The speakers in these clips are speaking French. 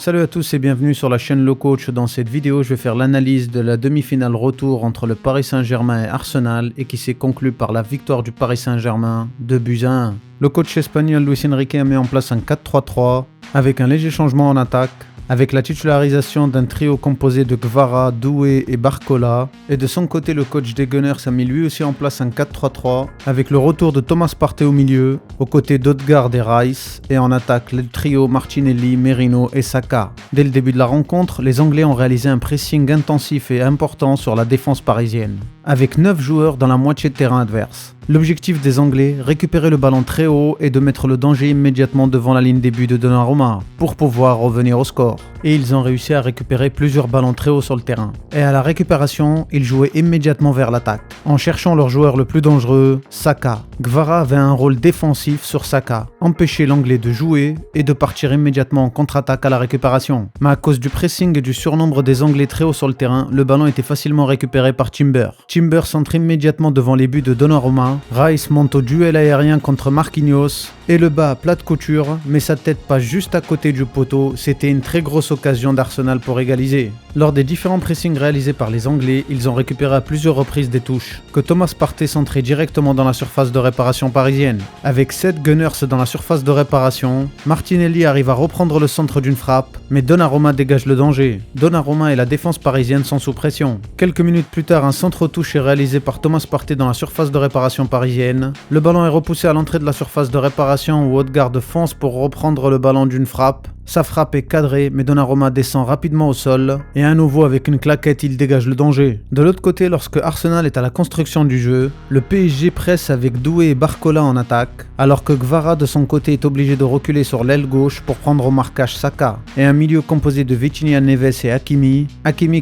Salut à tous et bienvenue sur la chaîne Le Coach. Dans cette vidéo, je vais faire l'analyse de la demi-finale retour entre le Paris Saint-Germain et Arsenal et qui s'est conclue par la victoire du Paris Saint-Germain 2-1. Le coach espagnol Luis Enrique a mis en place un 4-3-3 avec un léger changement en attaque, avec la titularisation d'un trio composé de Kvara, Doué et Barcola. Et de son côté, le coach des Gunners a mis lui aussi en place un 4-3-3 avec le retour de Thomas Partey au milieu, aux côtés d'Odegaard et Rice, et en attaque le trio Martinelli, Merino et Saka. Dès le début de la rencontre, les Anglais ont réalisé un pressing intensif et important sur la défense parisienne, avec 9 joueurs dans la moitié de terrain adverse. L'objectif des Anglais, récupérer le ballon très haut et de mettre le danger immédiatement devant la ligne des buts de Donnarumma pour pouvoir revenir au score. Et ils ont réussi à récupérer plusieurs ballons très hauts sur le terrain. Et à la récupération, ils jouaient immédiatement vers l'attaque, en cherchant leur joueur le plus dangereux, Saka. Kvara avait un rôle défensif sur Saka, empêcher l'Anglais de jouer et de partir immédiatement en contre-attaque à la récupération. Mais à cause du pressing et du surnombre des Anglais très haut sur le terrain, le ballon était facilement récupéré par Timber. Timber centre immédiatement devant les buts de Donnarumma. Rice monte au duel aérien contre Marquinhos et le bat à plat de couture, mais sa tête passe juste à côté du poteau. C'était une très grosse occasion d'Arsenal pour égaliser. Lors des différents pressings réalisés par les Anglais, ils ont récupéré à plusieurs reprises des touches, que Thomas Partey centrait directement dans la surface de réparation parisienne. Avec 7 Gunners dans la surface de réparation, Martinelli arrive à reprendre le centre d'une frappe, mais Donnarumma dégage le danger. Donnarumma et la défense parisienne sont sous pression. Quelques minutes plus tard, un centre-touche est réalisé par Thomas Partey dans la surface de réparation parisienne. Le ballon est repoussé à l'entrée de la surface de réparation où Odegaard fonce pour reprendre le ballon d'une frappe. Sa frappe est cadrée, mais Donnarumma descend rapidement au sol, et à nouveau avec une claquette, il dégage le danger. De l'autre côté, lorsque Arsenal est à la construction du jeu, le PSG presse avec Doué et Barcola en attaque, alors que Kvara de son côté est obligé de reculer sur l'aile gauche pour prendre au marquage Saka, et un milieu composé de Vitinha, Neves et Hakimi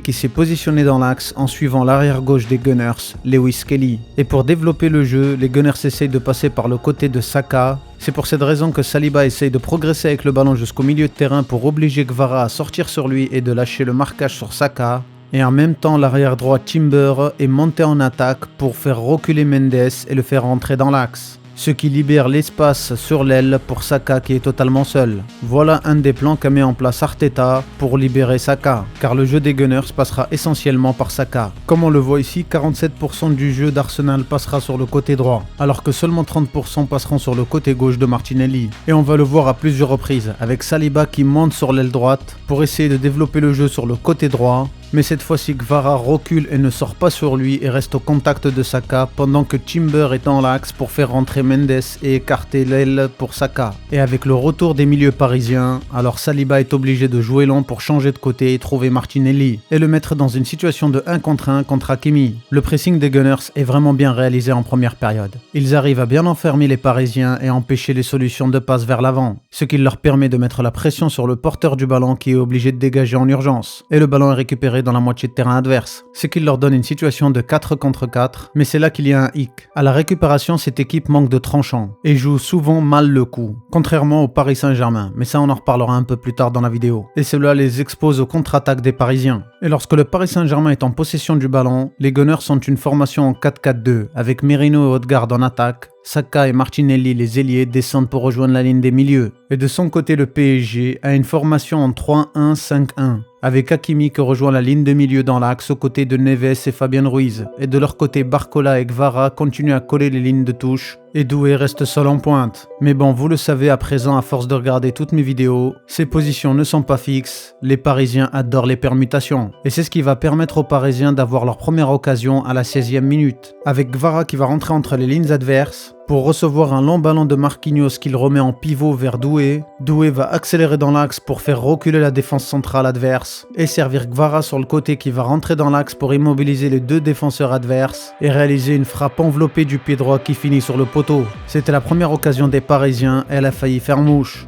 qui s'est positionné dans l'axe en suivant l'arrière gauche des Gunners, Lewis Kelly. Et pour développer le jeu, les Gunners essayent de passer par le côté de Saka. C'est pour cette raison que Saliba essaye de progresser avec le ballon jusqu'au milieu de terrain pour obliger Kvara à sortir sur lui et de lâcher le marquage sur Saka. Et en même temps, l'arrière droit Timber est monté en attaque pour faire reculer Mendes et le faire rentrer dans l'axe, ce qui libère l'espace sur l'aile pour Saka qui est totalement seul. Voilà un des plans qu'a mis en place Arteta pour libérer Saka, car le jeu des Gunners passera essentiellement par Saka. Comme on le voit ici, 47% du jeu d'Arsenal passera sur le côté droit, alors que seulement 30% passeront sur le côté gauche de Martinelli. Et on va le voir à plusieurs reprises, avec Saliba qui monte sur l'aile droite pour essayer de développer le jeu sur le côté droit. Mais cette fois-ci, Kvara recule et ne sort pas sur lui et reste au contact de Saka pendant que Timber est dans l'axe pour faire rentrer Mendes et écarter l'aile pour Saka. Et avec le retour des milieux parisiens, alors Saliba est obligé de jouer long pour changer de côté et trouver Martinelli et le mettre dans une situation de 1 contre 1 contre Hakimi. Le pressing des Gunners est vraiment bien réalisé en première période. Ils arrivent à bien enfermer les Parisiens et empêcher les solutions de passe vers l'avant, ce qui leur permet de mettre la pression sur le porteur du ballon qui est obligé de dégager en urgence. Et le ballon est récupéré dans la moitié de terrain adverse, ce qui leur donne une situation de 4 contre 4, mais c'est là qu'il y a un hic. À la récupération, cette équipe manque de tranchant et joue souvent mal le coup, contrairement au Paris Saint-Germain, mais ça on en reparlera un peu plus tard dans la vidéo. Et cela les expose aux contre-attaques des Parisiens. Et lorsque le Paris Saint-Germain est en possession du ballon, les Gunners sont une formation en 4-4-2, avec Merino et Odegaard en attaque. Saka et Martinelli, les ailiers, descendent pour rejoindre la ligne des milieux. Et de son côté, le PSG a une formation en 3-1-5-1, avec Hakimi qui rejoint la ligne de milieu dans l'axe aux côtés de Neves et Fabien Ruiz. Et de leur côté, Barcola et Kvara continuent à coller les lignes de touche. Et Doué reste seul en pointe. Mais bon, vous le savez à présent à force de regarder toutes mes vidéos, ces positions ne sont pas fixes. Les Parisiens adorent les permutations. Et c'est ce qui va permettre aux Parisiens d'avoir leur première occasion à la 16e minute. Avec Kvara qui va rentrer entre les lignes adverses pour recevoir un long ballon de Marquinhos qu'il remet en pivot vers Doué. Doué va accélérer dans l'axe pour faire reculer la défense centrale adverse et servir Kvara sur le côté qui va rentrer dans l'axe pour immobiliser les 2 défenseurs adverses et réaliser une frappe enveloppée du pied droit qui finit sur le poteau. C'était la première occasion des Parisiens et elle a failli faire mouche.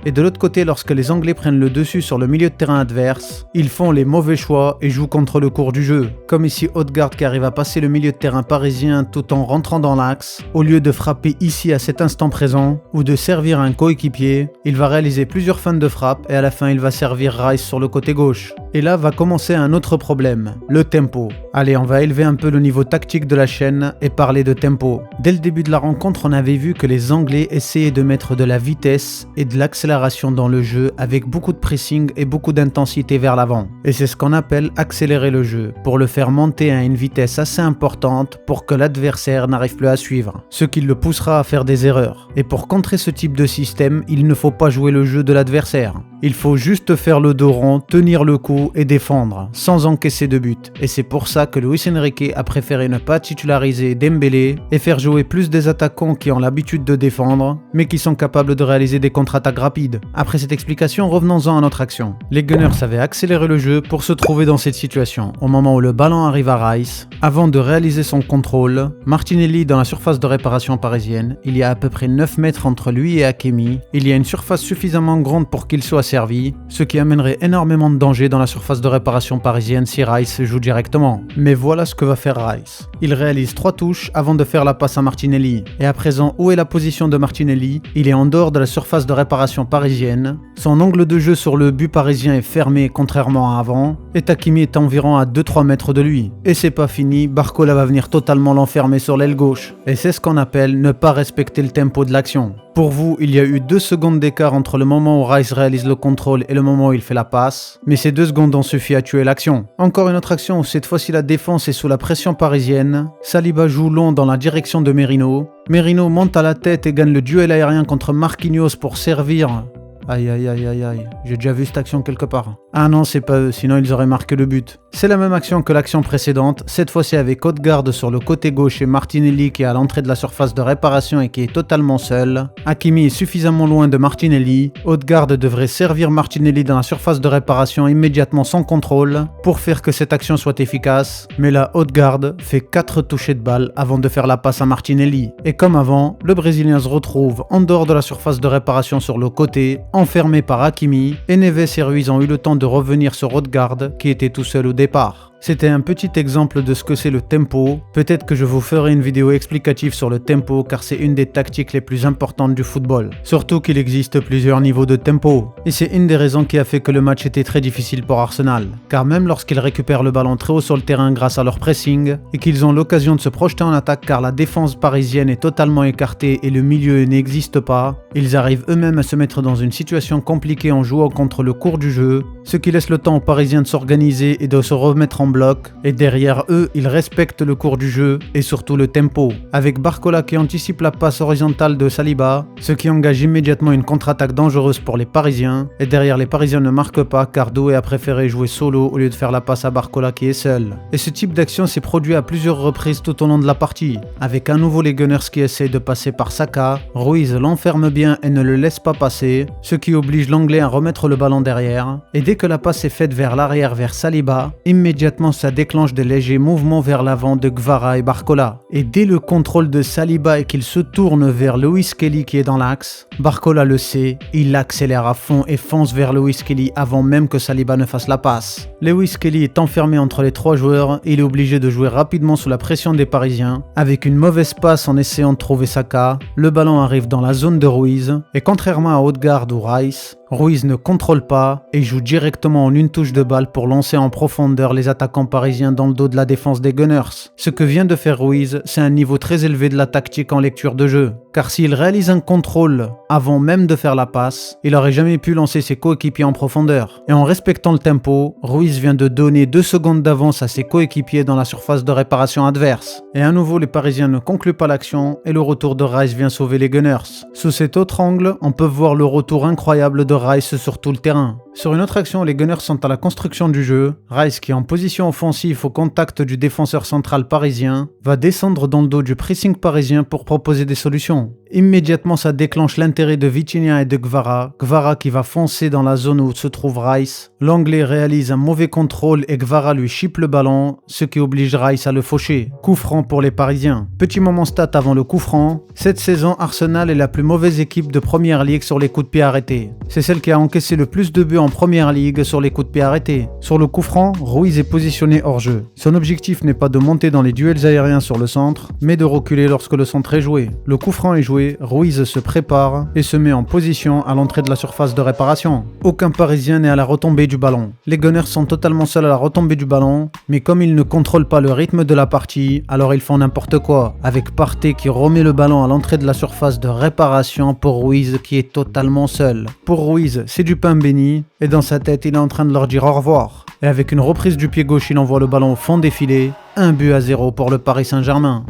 Et de l'autre côté, lorsque les Anglais prennent le dessus sur le milieu de terrain adverse, ils font les mauvais choix et jouent contre le cours du jeu. Comme ici Odegaard qui arrive à passer le milieu de terrain parisien tout en rentrant dans l'axe. Au lieu de frapper ici à cet instant présent ou de servir un coéquipier, il va réaliser plusieurs feintes de frappe et à la fin il va servir Rice sur le côté gauche. Et là va commencer un autre problème, le tempo. Allez, on va élever un peu le niveau tactique de la chaîne et parler de tempo. Dès le début de la rencontre, on avait vu que les Anglais essayaient de mettre de la vitesse et de l'accélération dans le jeu avec beaucoup de pressing et beaucoup d'intensité vers l'avant. Et c'est ce qu'on appelle accélérer le jeu, pour le faire monter à une vitesse assez importante pour que l'adversaire n'arrive plus à suivre, ce qui le poussera à faire des erreurs. Et pour contrer ce type de système, il ne faut pas jouer le jeu de l'adversaire. Il faut juste faire le dos rond, tenir le coup et défendre, sans encaisser de but. Et c'est pour ça que Luis Enrique a préféré ne pas titulariser Dembélé et faire jouer plus des attaquants qui ont l'habitude de défendre, mais qui sont capables de réaliser des contre-attaques rapides. Après cette explication, revenons-en à notre action. Les Gunners avaient accéléré le jeu pour se trouver dans cette situation. Au moment où le ballon arrive à Rice, avant de réaliser son contrôle, Martinelli dans la surface de réparation parisienne, il y a à peu près 9 mètres entre lui et Hakimi. Il y a une surface suffisamment grande pour qu'il soit servi, ce qui amènerait énormément de danger dans la surface de réparation parisienne si Rice joue directement. Mais voilà ce que va faire Rice. Il réalise 3 touches avant de faire la passe à Martinelli. Et à présent, où est la position de Martinelli? Il est en dehors de la surface de réparation parisienne. Son angle de jeu sur le but parisien est fermé contrairement à avant. Et Hakimi est environ à 2-3 mètres de lui. Et c'est pas fini, Barcola va venir totalement l'enfermer sur l'aile gauche. Et c'est ce qu'on appelle ne pas respecter le tempo de l'action. Pour vous, il y a eu 2 secondes d'écart entre le moment où Rice réalise le contrôle et le moment où il fait la passe, mais ces 2 secondes ont suffi à tuer l'action. Encore une autre action où cette fois-ci la défense est sous la pression parisienne. Saliba joue long dans la direction de Merino. Merino monte à la tête et gagne le duel aérien contre Marquinhos pour servir. Aïe aïe aïe aïe aïe, j'ai déjà vu cette action quelque part. Ah non, c'est pas eux, sinon ils auraient marqué le but. C'est la même action que l'action précédente, cette fois-ci avec Odegaard sur le côté gauche et Martinelli qui est à l'entrée de la surface de réparation et qui est totalement seul. Hakimi est suffisamment loin de Martinelli. Odegaard devrait servir Martinelli dans la surface de réparation immédiatement sans contrôle pour faire que cette action soit efficace. Mais là, Odegaard fait 4 touchés de balle avant de faire la passe à Martinelli. Et comme avant, le Brésilien se retrouve en dehors de la surface de réparation sur le côté, enfermé par Hakimi, et Neves et Ruiz ont eu le temps de revenir sur Odegaard qui était tout seul au départ. C'était un petit exemple de ce que c'est le tempo. Peut-être que je vous ferai une vidéo explicative sur le tempo car c'est une des tactiques les plus importantes du football. Surtout qu'il existe plusieurs niveaux de tempo. Et c'est une des raisons qui a fait que le match était très difficile pour Arsenal. Car même lorsqu'ils récupèrent le ballon très haut sur le terrain grâce à leur pressing et qu'ils ont l'occasion de se projeter en attaque car la défense parisienne est totalement écartée et le milieu n'existe pas, ils arrivent eux-mêmes à se mettre dans une situation compliquée en jouant contre le cours du jeu, ce qui laisse le temps aux Parisiens de s'organiser et de se remettre en bloc, et derrière eux, ils respectent le cours du jeu et surtout le tempo, avec Barcola qui anticipe la passe horizontale de Saliba, ce qui engage immédiatement une contre-attaque dangereuse pour les Parisiens, et derrière les Parisiens ne marquent pas car Doué a préféré jouer solo au lieu de faire la passe à Barcola qui est seul. Et ce type d'action s'est produit à plusieurs reprises tout au long de la partie, avec à nouveau les Gunners qui essaient de passer par Saka, Ruiz l'enferme bien et ne le laisse pas passer, ce qui oblige l'Anglais à remettre le ballon derrière, et dès que la passe est faite vers l'arrière vers Saliba, immédiatement ça déclenche des légers mouvements vers l'avant de Guevara et Barcola. Et dès le contrôle de Saliba et qu'il se tourne vers Lewis Kelly qui est dans l'axe, Barcola le sait, il accélère à fond et fonce vers Lewis Kelly avant même que Saliba ne fasse la passe. Lewis Kelly est enfermé entre les 3 joueurs et il est obligé de jouer rapidement sous la pression des Parisiens. Avec une mauvaise passe en essayant de trouver Saka, le ballon arrive dans la zone de Ruiz et contrairement à Odegaard ou Rice, Ruiz ne contrôle pas et joue directement en une touche de balle pour lancer en profondeur les attaquants parisiens dans le dos de la défense des Gunners. Ce que vient de faire Ruiz, c'est un niveau très élevé de la tactique en lecture de jeu. Car s'il réalise un contrôle avant même de faire la passe, il aurait jamais pu lancer ses coéquipiers en profondeur. Et en respectant le tempo, Ruiz vient de donner 2 secondes d'avance à ses coéquipiers dans la surface de réparation adverse. Et à nouveau, les Parisiens ne concluent pas l'action et le retour de Rice vient sauver les Gunners. Sous cet autre angle, on peut voir le retour incroyable de Rice sur tout le terrain. Sur une autre action, les Gunners sont à la construction du jeu. Rice, qui est en position offensive au contact du défenseur central parisien, va descendre dans le dos du pressing parisien pour proposer des solutions. Immédiatement, ça déclenche l'intérêt de Vitinha et de Guevara. Guevara qui va foncer dans la zone où se trouve Rice. L'Anglais réalise un mauvais contrôle et Guevara lui chipe le ballon, ce qui oblige Rice à le faucher. Coup franc pour les Parisiens. Petit moment stat avant le coup franc. Cette saison, Arsenal est la plus mauvaise équipe de Première Ligue sur les coups de pied arrêtés. C'est celle qui a encaissé le plus de buts en en première ligue sur les coups de pied arrêtés. Sur le coup franc, Ruiz est positionné hors jeu. Son objectif n'est pas de monter dans les duels aériens sur le centre, mais de reculer lorsque le centre est joué. Le coup franc est joué, Ruiz se prépare et se met en position à l'entrée de la surface de réparation. Aucun Parisien n'est à la retombée du ballon. Les Gunners sont totalement seuls à la retombée du ballon, mais comme ils ne contrôlent pas le rythme de la partie, alors ils font n'importe quoi, avec Partey qui remet le ballon à l'entrée de la surface de réparation pour Ruiz qui est totalement seul. Pour Ruiz, c'est du pain béni, et dans sa tête, il est en train de leur dire au revoir. Et avec une reprise du pied gauche, il envoie le ballon au fond des filets, 1-0 pour le Paris Saint-Germain.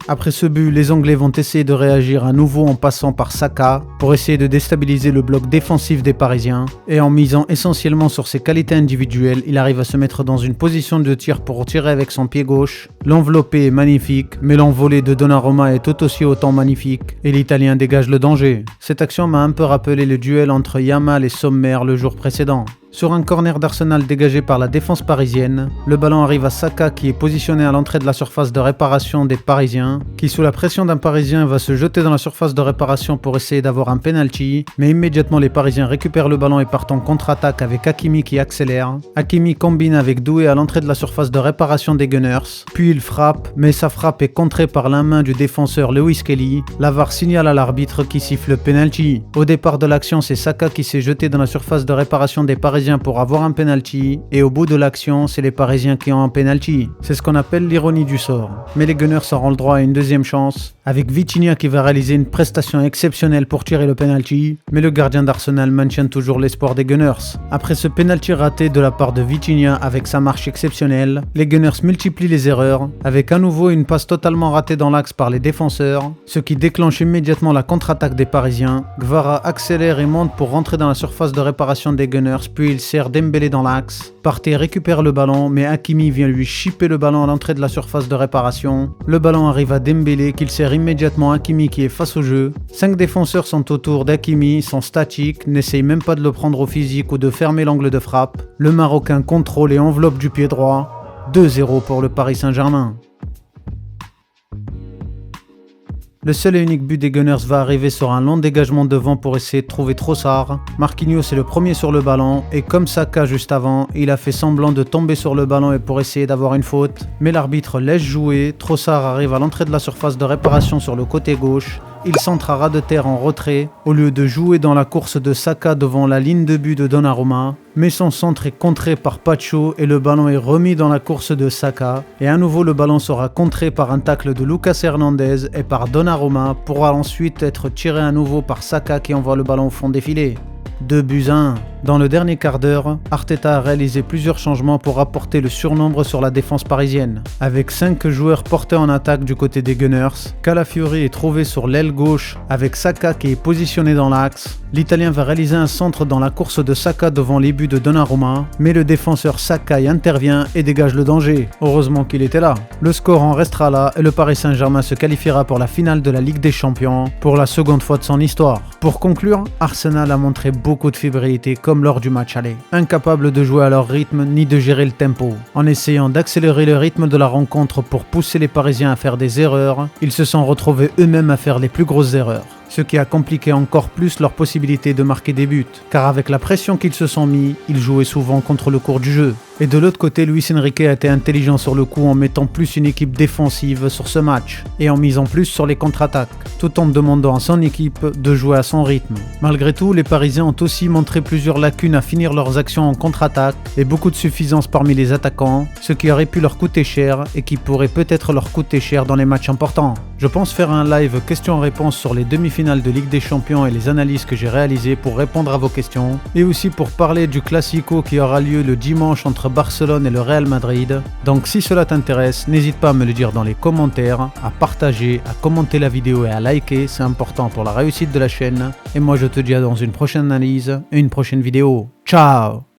Après ce but, les Anglais vont essayer de réagir à nouveau en passant par Saka pour essayer de déstabiliser le bloc défensif des Parisiens. Et en misant essentiellement sur ses qualités individuelles, il arrive à se mettre dans une position de tir pour tirer avec son pied gauche. L'enveloppé est magnifique, mais l'envolée de Donnarumma est tout aussi autant magnifique et l'Italien dégage le danger. Cette action m'a un peu rappelé le duel entre Yamal et Sommer le jour précédent. Sur un corner d'Arsenal dégagé par la défense parisienne, le ballon arrive à Saka qui est positionné à l'entrée de la surface de réparation des Parisiens, qui sous la pression d'un Parisien va se jeter dans la surface de réparation pour essayer d'avoir un penalty, mais immédiatement les Parisiens récupèrent le ballon et partent en contre-attaque avec Hakimi qui accélère. Hakimi combine avec Doué à l'entrée de la surface de réparation des Gunners, puis il frappe, mais sa frappe est contrée par la main du défenseur Lewis Kelly. La VAR signale à l'arbitre qui siffle penalty. Au départ de l'action, c'est Saka qui s'est jeté dans la surface de réparation des Parisiens pour avoir un penalty, et au bout de l'action, c'est les Parisiens qui ont un penalty. C'est ce qu'on appelle l'ironie du sort. Mais les Gunners auront le droit à une deuxième chance, avec Vitinha qui va réaliser une prestation exceptionnelle pour tirer le penalty, mais le gardien d'Arsenal maintient toujours l'espoir des Gunners. Après ce penalty raté de la part de Vitinha avec sa marche exceptionnelle, les Gunners multiplient les erreurs, avec à nouveau une passe totalement ratée dans l'axe par les défenseurs, ce qui déclenche immédiatement la contre-attaque des Parisiens. Gvara accélère et monte pour rentrer dans la surface de réparation des Gunners, puis il sert Dembélé dans l'axe. Partey récupère le ballon, mais Hakimi vient lui chipper le ballon à l'entrée de la surface de réparation. Le ballon arrive à Dembélé, qu'il sert immédiatement Hakimi qui est face au jeu. 5 défenseurs sont autour d'Hakimi, sont statiques, n'essayent même pas de le prendre au physique ou de fermer l'angle de frappe. Le Marocain contrôle et enveloppe du pied droit. 2-0 pour le Paris Saint-Germain. Le seul et unique but des Gunners va arriver sur un long dégagement devant pour essayer de trouver Trossard. Marquinhos est le premier sur le ballon et comme Saka juste avant, il a fait semblant de tomber sur le ballon et pour essayer d'avoir une faute. Mais l'arbitre laisse jouer, Trossard arrive à l'entrée de la surface de réparation sur le côté gauche. Il centre à ras de terre en retrait, au lieu de jouer dans la course de Saka devant la ligne de but de Donnarumma. Mais son centre est contré par Pacho et le ballon est remis dans la course de Saka. Et à nouveau le ballon sera contré par un tacle de Lucas Hernandez et par Donnarumma pour ensuite être tiré à nouveau par Saka qui envoie le ballon au fond des filets. 2-1. Dans le dernier quart d'heure, Arteta a réalisé plusieurs changements pour apporter le surnombre sur la défense parisienne. Avec 5 joueurs portés en attaque du côté des Gunners, Calafiori est trouvé sur l'aile gauche avec Saka qui est positionné dans l'axe. L'Italien va réaliser un centre dans la course de Saka devant les buts de Donnarumma, mais le défenseur Sakai intervient et dégage le danger. Heureusement qu'il était là. Le score en restera là et le Paris Saint-Germain se qualifiera pour la finale de la Ligue des Champions pour la seconde fois de son histoire. Pour conclure, Arsenal a montré beaucoup de fébrilité comme lors du match aller, incapable de jouer à leur rythme ni de gérer le tempo. En essayant d'accélérer le rythme de la rencontre pour pousser les Parisiens à faire des erreurs, ils se sont retrouvés eux-mêmes à faire les plus grosses erreurs. Ce qui a compliqué encore plus leur possibilité de marquer des buts, car avec la pression qu'ils se sont mis, ils jouaient souvent contre le cours du jeu. Et de l'autre côté, Luis Enrique a été intelligent sur le coup en mettant plus une équipe défensive sur ce match, et en misant plus sur les contre-attaques, tout en demandant à son équipe de jouer à son rythme. Malgré tout, les Parisiens ont aussi montré plusieurs lacunes à finir leurs actions en contre-attaque, et beaucoup de suffisance parmi les attaquants, ce qui aurait pu leur coûter cher, et qui pourrait peut-être leur coûter cher dans les matchs importants. Je pense faire un live questions-réponses sur les demi-finales de Ligue des Champions et les analyses que j'ai réalisées pour répondre à vos questions, et aussi pour parler du Classico qui aura lieu le dimanche entre Barcelone et le Real Madrid. Donc si cela t'intéresse, n'hésite pas à me le dire dans les commentaires, à partager, à commenter la vidéo et à liker, c'est important pour la réussite de la chaîne. Et moi je te dis à dans une prochaine analyse et une prochaine vidéo. Ciao!